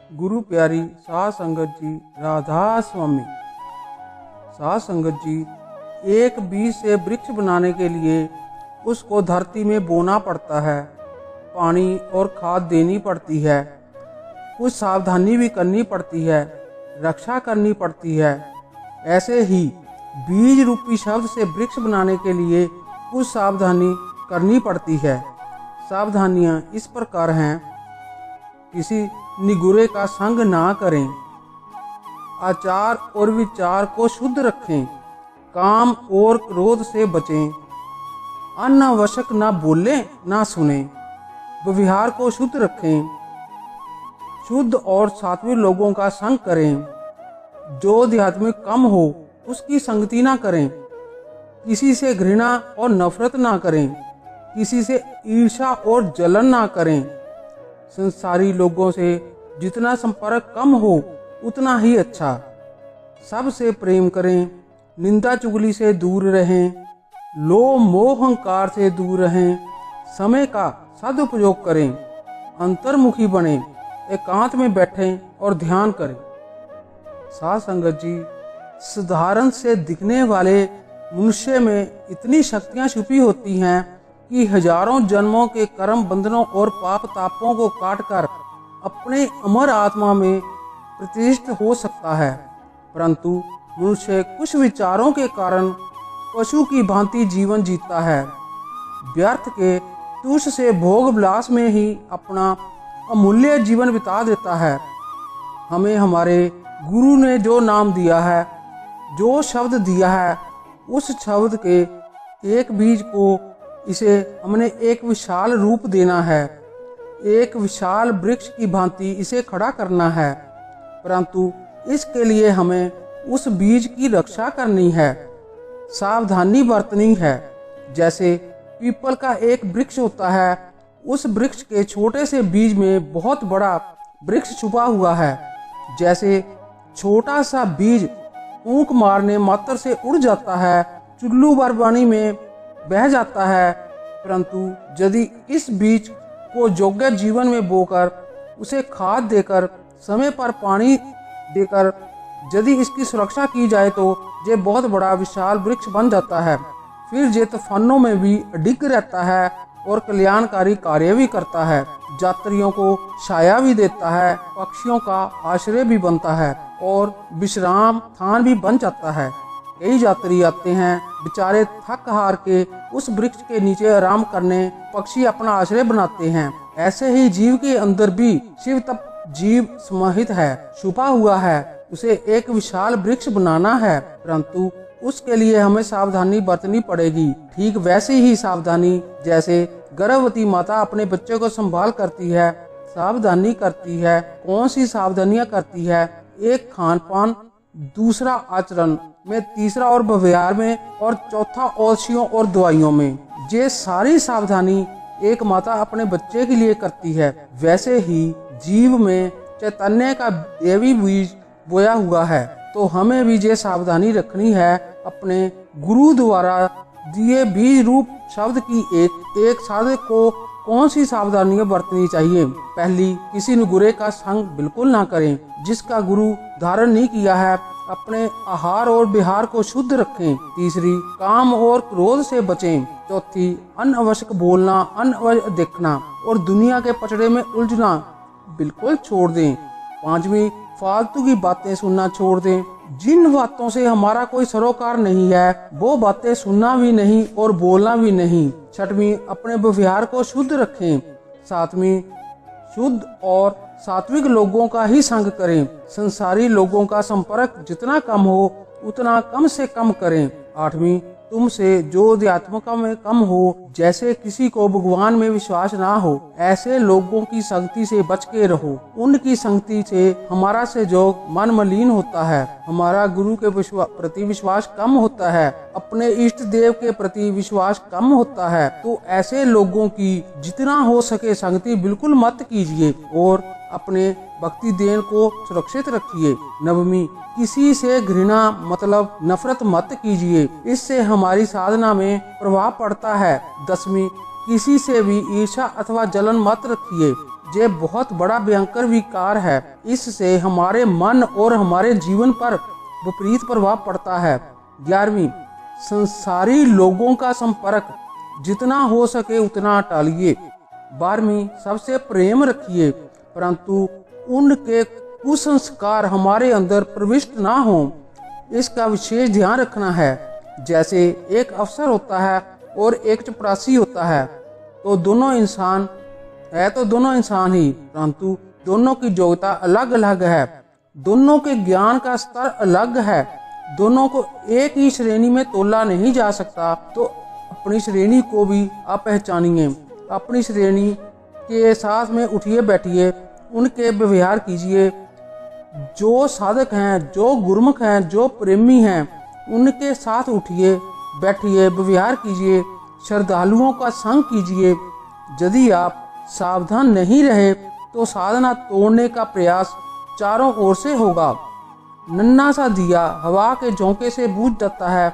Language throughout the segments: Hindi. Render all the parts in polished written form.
गुरु प्यारी साध संगत जी, राधा स्वामी। साध संगत जी, एक बीज से वृक्ष बनाने के लिए उसको धरती में बोना पड़ता है, पानी और खाद देनी पड़ती है, कुछ सावधानी भी करनी पड़ती है, रक्षा करनी पड़ती है। ऐसे ही बीज रूपी शब्द से वृक्ष बनाने के लिए कुछ सावधानी करनी पड़ती है। सावधानियां इस प्रकार हैं: किसी निगुरे का संग ना करें, आचार और विचार को शुद्ध रखें, काम और क्रोध से बचें, अनावश्यक ना बोलें ना सुने, व्यवहार को शुद्ध रखें, शुद्ध और सात्विक लोगों का संग करें, जो आध्यात्मिक कम हो उसकी संगति ना करें, किसी से घृणा और नफरत ना करें, किसी से ईर्ष्या और जलन ना करें, संसारी लोगों से जितना संपर्क कम हो उतना ही अच्छा, सबसे प्रेम करें, निंदा चुगली से दूर रहें, लोभ मोह अहंकार से दूर रहें, समय का सदुपयोग करें, अंतर्मुखी बने, एकांत में बैठें और ध्यान करें। साध संगत जी, साधारण से दिखने वाले मनुष्य में इतनी शक्तियां छुपी होती हैं कि हजारों जन्मों के कर्म बंधनों और पाप तापों को काटकर अपने अमर आत्मा में प्रतिष्ठित हो सकता है। परंतु मनुष्य कुछ विचारों के कारण पशु की भांति जीवन जीता है, व्यर्थ के तुष से भोग विलास में ही अपना अमूल्य जीवन बिता देता है। हमें हमारे गुरु ने जो नाम दिया है, जो शब्द दिया है, उस शब्द के एक बीज को इसे हमने एक विशाल रूप देना है, एक विशाल वृक्ष की भांति इसे खड़ा करना है। परंतु इसके लिए हमें उस बीज की रक्षा करनी है, सावधानी बरतनी है। जैसे पीपल का एक वृक्ष होता है, उस वृक्ष के छोटे से बीज में बहुत बड़ा वृक्ष छुपा हुआ है। जैसे छोटा सा बीज ऊंक मारने मात्र से उड़ जाता है, चुल्लू भर पानी में बह जाता है, परंतु यदि इस बीज को योग्य जीवन में बोकर, उसे खाद देकर, समय पर पानी देकर यदि इसकी सुरक्षा की जाए तो ये बहुत बड़ा विशाल वृक्ष बन जाता है। फिर ये तूफानों में भी अडिग रहता है और कल्याणकारी कार्य भी करता है, यात्रियों को छाया भी देता है, पक्षियों का आश्रय भी बनता है और विश्राम स्थान भी बन जाता है। कई यात्री आते हैं, बेचारे थक हार के उस वृक्ष के नीचे आराम करने पक्षी अपना आश्रय बनाते हैं। ऐसे ही जीव के अंदर भी शिव तप जीव समाहित है, छुपा हुआ है, उसे एक विशाल वृक्ष बनाना है, परंतु उसके लिए हमें सावधानी बरतनी पड़ेगी। ठीक वैसे ही सावधानी जैसे गर्भवती माता अपने बच्चे को संभाल करती है, सावधानी करती है। कौन सी सावधानियां करती है? एक खान पान, दूसरा आचरण में, तीसरा और व्यवहार में, और चौथा औषधियों और दवाइयों में। ये सारी सावधानी एक माता अपने बच्चे के लिए करती है। वैसे ही जीव में चैतन्य का देवी बीज बोया हुआ है, तो हमें भी ये सावधानी रखनी है। अपने गुरु द्वारा दिए बीज रूप शब्द की एक साधक को कौन सी सावधानियां बरतनी चाहिए? पहली, किसी निगुरे का संग बिल्कुल ना करें, जिसका गुरु धारण नहीं किया है। अपने आहार और विहार को शुद्ध रखें। तीसरी, काम और क्रोध से बचें। चौथी, अनावश्यक बोलना, अनावश्यक देखना और दुनिया के पचड़े में उलझना बिल्कुल छोड़ दें। पांचवी, फालतू की बातें सुनना छोड़ दें। जिन बातों से हमारा कोई सरोकार नहीं है, वो बातें सुनना भी नहीं और बोलना भी नहीं। छठवीं, अपने व्यवहार को शुद्ध रखें। सातवीं, शुद्ध और सात्विक लोगों का ही संग करें। संसारी लोगों का संपर्क जितना कम हो उतना कम से कम करें। आठवीं, तुमसे जो अध्यात्म में कम हो, जैसे किसी को भगवान में विश्वास ना हो, ऐसे लोगों की संगति से बच के रहो। उनकी संगति से हमारा सहयोग मन मलिन होता है, हमारा गुरु के प्रति विश्वास कम होता है, अपने इष्ट देव के प्रति विश्वास कम होता है। तो ऐसे लोगों की जितना हो सके संगति बिल्कुल मत कीजिए और अपने भक्ति देन को सुरक्षित रखिए। नवमी, किसी से घृणा मतलब नफरत मत कीजिए, इससे हमारी साधना में प्रभाव पड़ता है। 10वीं, किसी से भी ईर्ष्या अथवा जलन मत रखिए, ये बहुत बड़ा भयंकर विकार है। इससे हमारे मन और हमारे जीवन पर विपरीत प्रभाव पड़ता है। 11वीं, संसारी लोगों का संपर्क जितना हो सके उतना टालिए। 12वीं, सबसे प्रेम रखिए परंतु उनके कुसंस्कार हमारे अंदर प्रविष्ट ना हो, इसका विशेष ध्यान रखना है। जैसे एक अफसर होता है और एक चपरासी होता है, तो दोनों इंसान ही, परंतु दोनों की योग्यता अलग अलग है, दोनों के ज्ञान का स्तर अलग है, दोनों को एक ही श्रेणी में तोला नहीं जा सकता। तो अपनी श्रेणी को भी आप पहचानिए, अपनी श्रेणी के साथ में उठिए बैठिए, उनके व्यवहार कीजिए। जो साधक हैं, जो गुरुमुख हैं, जो प्रेमी हैं, उनके साथ उठिए बैठिए, व्यवहार कीजिए, श्रद्धालुओं का संग कीजिए। यदि आप सावधान नहीं रहे तो साधना तोड़ने का प्रयास चारों ओर से होगा। नन्हा सा दिया हवा के झोंके से बुझ जाता है।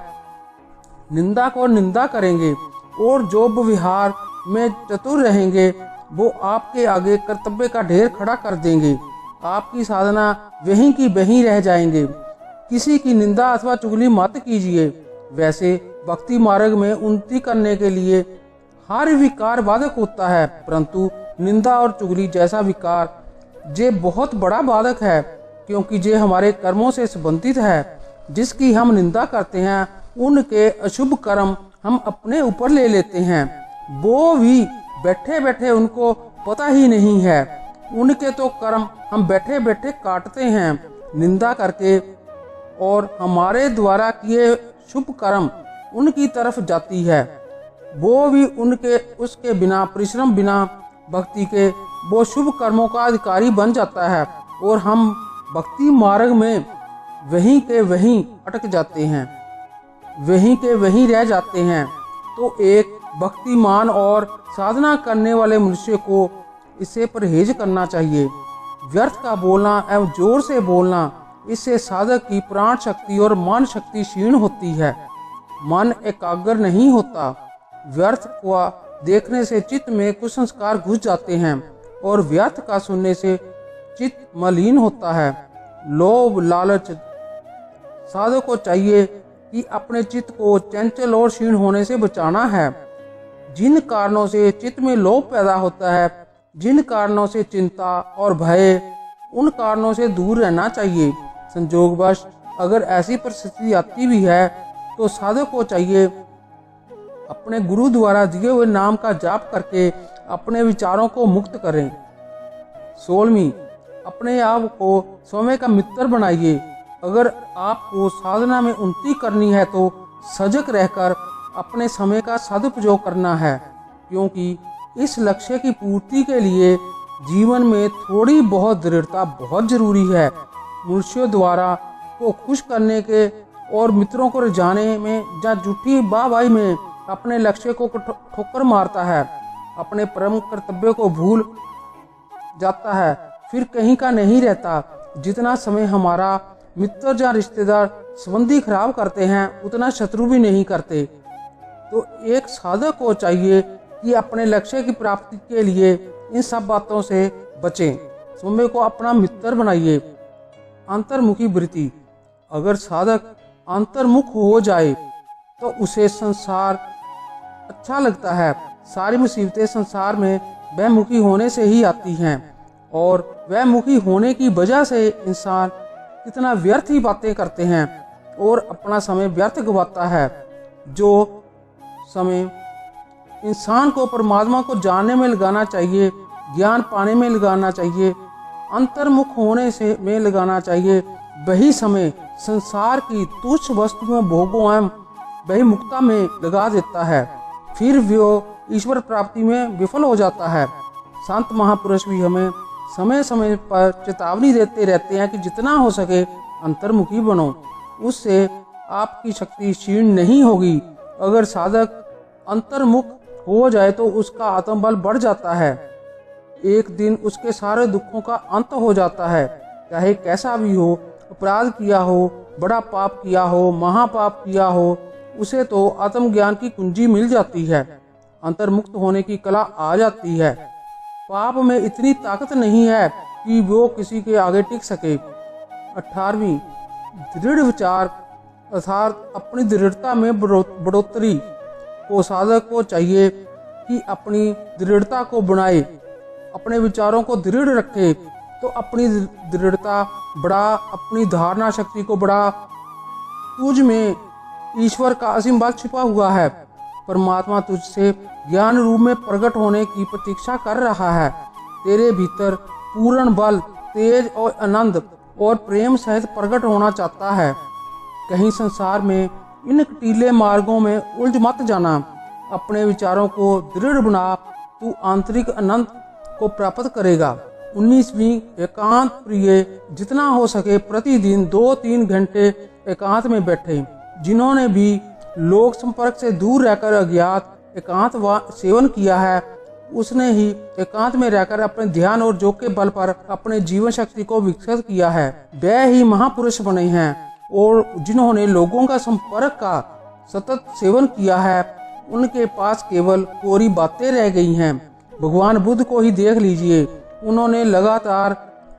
निंदा को निंदा करेंगे और जो व्यवहार में चतुर रहेंगे वो आपके आगे कर्तव्य का ढेर खड़ा कर देंगे। आपकी साधना वहीं की वहीं रह जाएंगे। किसी की निंदा अथवा चुगली मत कीजिए। वैसे भक्ति मार्ग में उन्नति करने के लिए हर विकार बाधक होता है, परंतु निंदा और चुगली जैसा विकार ये बहुत बड़ा बाधक है, क्योंकि ये हमारे कर्मों से संबंधित है। जिसकी हम निंदा करते हैं उनके अशुभ कर्म हम अपने ऊपर ले लेते हैं। वो भी बैठे बैठे उनको पता ही नहीं है। उनके तो कर्म हम बैठे बैठे काटते हैं निंदा करके, और हमारे द्वारा किए शुभ कर्म उनकी तरफ जाती है। वो भी उसके बिना परिश्रम बिना भक्ति के वो शुभ कर्मों का अधिकारी बन जाता है, और हम भक्ति मार्ग में वहीं के वहीं अटक जाते हैं, वहीं के वहीं रह जाते हैं। तो एक भक्तिमान और साधना करने वाले मनुष्य को इससे परहेज करना चाहिए। व्यर्थ का बोलना एवं जोर से बोलना, इससे साधक की प्राण शक्ति और मन शक्ति क्षीण होती है, मन एकाग्र नहीं होता। व्यर्थ को देखने से चित्त में कुछ संस्कार घुस जाते हैं और व्यर्थ का सुनने से चित्त मलिन होता है। लोभ लालच, साधक को चाहिए कि अपने चित्त को चंचल और क्षीण होने से बचाना है। जिन कारणों से चित्त में लोभ पैदा होता है, जिन कारणों से चिंता और भय, उन कारणों से दूर रहना चाहिए। संजोगवश अगर ऐसी परिस्थिति आती भी है तो साधक को चाहिए अपने गुरु द्वारा दिए हुए नाम का जाप करके अपने विचारों को मुक्त करें। 16वीं, अपने आप को समय का मित्र बनाइए। अगर आपको साधना में उन्नति करनी है तो सजग रहकर अपने समय का सदुपयोग करना है, क्योंकि इस लक्ष्य की पूर्ति के लिए जीवन में थोड़ी बहुत दृढ़ता बहुत जरूरी है। मनुष्यों द्वारा को खुश करने के और मित्रों को रिझाने में या झूठी वाहवाही में अपने लक्ष्य को ठोकर मारता है, अपने परम कर्तव्य को भूल जाता है, फिर कहीं का नहीं रहता। जितना समय हमारा मित्र या रिश्तेदार संबंधी खराब करते हैं उतना शत्रु भी नहीं करते। तो एक साधक को चाहिए कि अपने लक्ष्य की प्राप्ति के लिए इन सब बातों से बचें। समय को अपना मित्र बनाइए। अंतर्मुखी वृत्ति, अगर साधक अंतर्मुख हो जाए तो उसे संसार अच्छा लगता है। सारी मुसीबतें संसार में वहमुखी होने से ही आती हैं, और वहमुखी होने की वजह से इंसान कितना व्यर्थ ही बातें करते हैं और अपना समय व्यर्थ गवाता है। जो समय इंसान को परमात्मा को जानने में लगाना चाहिए, ज्ञान पाने में लगाना चाहिए, अंतर्मुख होने से में लगाना चाहिए, वही समय संसार की तुच्छ वस्तुओं भोगों एवं वही मुक्ता में लगा देता है। फिर वो ईश्वर प्राप्ति में विफल हो जाता है। संत महापुरुष भी हमें समय समय पर चेतावनी देते रहते हैं कि जितना हो सके अंतर्मुखी बनो, उससे आपकी शक्ति क्षीण नहीं होगी। अगर साधक अंतर्मुख हो जाए तो उसका आत्मबल बढ़ जाता है। एक दिन उसके सारे दुखों का अंत हो जाता है, चाहे कैसा भी हो, अपराध किया हो, बड़ा पाप किया हो, महापाप किया हो, उसे तो आत्मज्ञान की कुंजी मिल जाती है, अंतर्मुक्त होने की कला आ जाती है। पाप में इतनी ताकत नहीं है कि वो किसी के आगे टिक सके। 18वीं, दृढ़ विचार अर्थात अपनी दृढ़ता में बढ़ोतरी को साधक को चाहिए कि अपनी दृढ़ता को बनाए, अपने विचारों को दृढ़ रखे तो अपनी दृढ़ता बढ़ा, अपनी धारणा शक्ति को बढ़ा। तुझ में ईश्वर का असीम बल छिपा हुआ है, परमात्मा तुझसे ज्ञान रूप में प्रकट होने की प्रतीक्षा कर रहा है। तेरे भीतर पूर्ण बल, तेज और आनंद और प्रेम सहित प्रकट होना चाहता है। कहीं संसार में इन कटीले मार्गों में उलझ मत जाना, अपने विचारों को दृढ़ बना, तू आंतरिक आनंद को प्राप्त करेगा। 19वीं, एकांत प्रिय, जितना हो सके प्रतिदिन 2-3 घंटे एकांत में बैठे। जिन्होंने भी लोक संपर्क से दूर रहकर अज्ञात एकांत सेवन किया है, उसने ही एकांत में रहकर अपने ध्यान और योग के बल पर अपने जीवन शक्ति को विकसित किया है। वे ही महापुरुष बने हैं। और जिन्होंने लोगों का संपर्क का सतत सेवन किया है, उनके पास केवल कोरी बातें रह गई हैं। भगवान बुद्ध को ही देख लीजिए, उन्होंने लगातार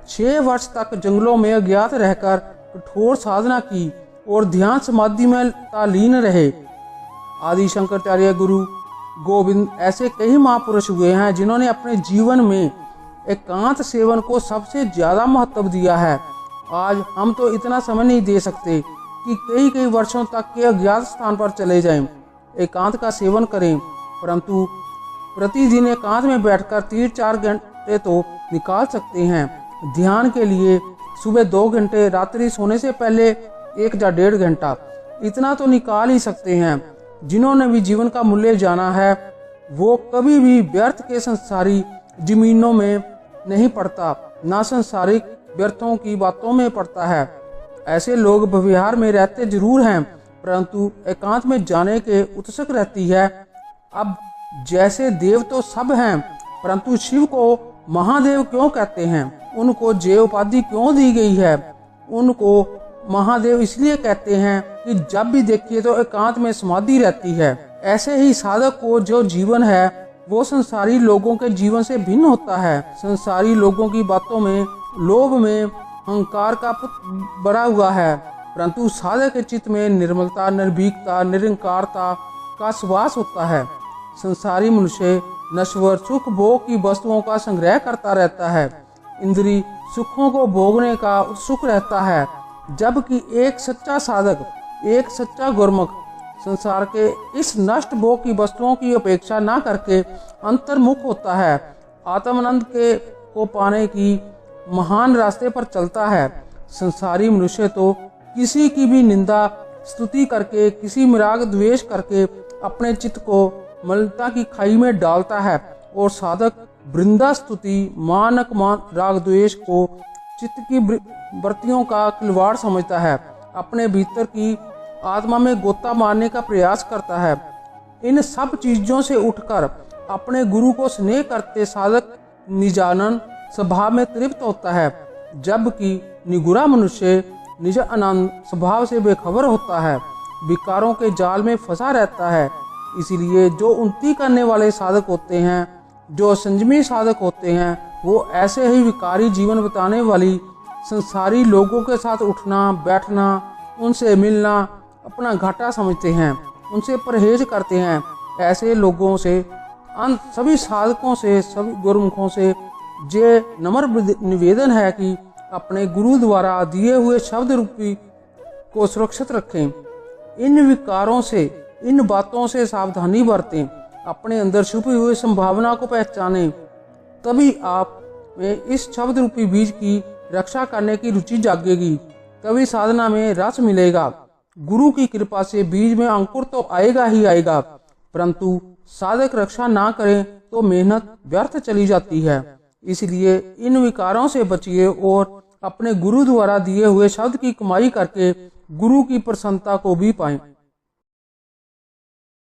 6 वर्ष तक जंगलों में अज्ञात रहकर कठोर साधना की और ध्यान समाधि में तालीन रहे। आदि शंकराचार्य, गुरु गोविंद, ऐसे कई महापुरुष हुए हैं जिन्होंने अपने जीवन में एकांत सेवन को सबसे ज्यादा महत्व दिया है। आज हम तो इतना समय नहीं दे सकते कि कई वर्षों तक के अज्ञात स्थान पर चले जाएं, एकांत का सेवन करें, परंतु प्रतिदिन एकांत में बैठकर 3-4 घंटे तो निकाल सकते हैं। ध्यान के लिए सुबह 2 घंटे, रात्रि सोने से पहले 1 या 1.5 घंटा, इतना तो निकाल ही सकते हैं। जिन्होंने भी जीवन का मूल्य जाना है, वो कभी भी व्यर्थ के संसारी जमीनों में नहीं पड़ता, ना संसारिक व्यर्थों की बातों में पड़ता है। ऐसे लोग व्यवहार में रहते जरूर हैं, परंतु एकांत में जाने के उत्सुक रहती है। अब जैसे देव तो सब हैं, परंतु शिव को महादेव क्यों कहते हैं? उनको जय उपाधि क्यों दी गई है? उनको महादेव इसलिए कहते हैं कि जब भी देखिए तो एकांत में समाधि रहती है। ऐसे ही साधक को जो जीवन है वो संसारी लोगों के जीवन से भिन्न होता है। संसारी लोगों की बातों में, लोभ में, अहंकार का पुत बड़ा हुआ है, परंतु साधक के चित्त में निर्मलता, निर्भीकता, निरंकारता का सुवास होता है। संसारी मनुष्य नश्वर सुख भोग की वस्तुओं का संग्रह करता रहता है, इंद्रिय सुखों को भोगने का उत्सुक रहता है, जबकि एक सच्चा साधक, एक सच्चा गुरमुख संसार के इस नष्ट भोग की वस्तुओं की अपेक्षा न करके अंतर्मुख होता है, आत्मानंद के को पाने की महान रास्ते पर चलता है। संसारी मनुष्य तो किसी की भी निंदा स्तुति करके, किसी में राग द्वेष करके अपने चित्त को मलिनता की खाई में डालता है, और साधक वृंदा स्तुति, मानक राग द्वेष को चित्त की वृत्तियों का खिलवाड़ समझता है, अपने भीतर की आत्मा में गोता मारने का प्रयास करता है। इन सब चीजों से उठकर अपने गुरु को स्नेह करते साधक निजानन स्वभाव में तृप्त होता है, जबकि निगुरा मनुष्य निज आनंद स्वभाव से बेखबर होता है, विकारों के जाल में फंसा रहता है। इसीलिए जो उन्नति करने वाले साधक होते हैं, जो संयमी साधक होते हैं, वो ऐसे ही विकारी जीवन बिताने वाली संसारी लोगों के साथ उठना बैठना, उनसे मिलना अपना घाटा समझते हैं, उनसे परहेज करते हैं। ऐसे लोगों से, सभी साधकों से, सभी गुरुमुखों से ये नम्र निवेदन है कि अपने गुरु द्वारा दिए हुए शब्द रूपी को सुरक्षित रखें। इन विकारों से, इन बातों से सावधानी बरतें, अपने अंदर छुपी हुई संभावना को पहचानें, तभी आप में इस शब्द रूपी बीज की रक्षा करने की रुचि जागेगी, तभी साधना में रस मिलेगा। गुरु की कृपा से बीज में अंकुर तो आएगा ही आएगा, परंतु साधक रक्षा ना करें तो मेहनत व्यर्थ चली जाती है। इसलिए इन विकारों से बचिए और अपने गुरु द्वारा दिए हुए शब्द की कमाई करके गुरु की प्रसन्नता को भी पाएं।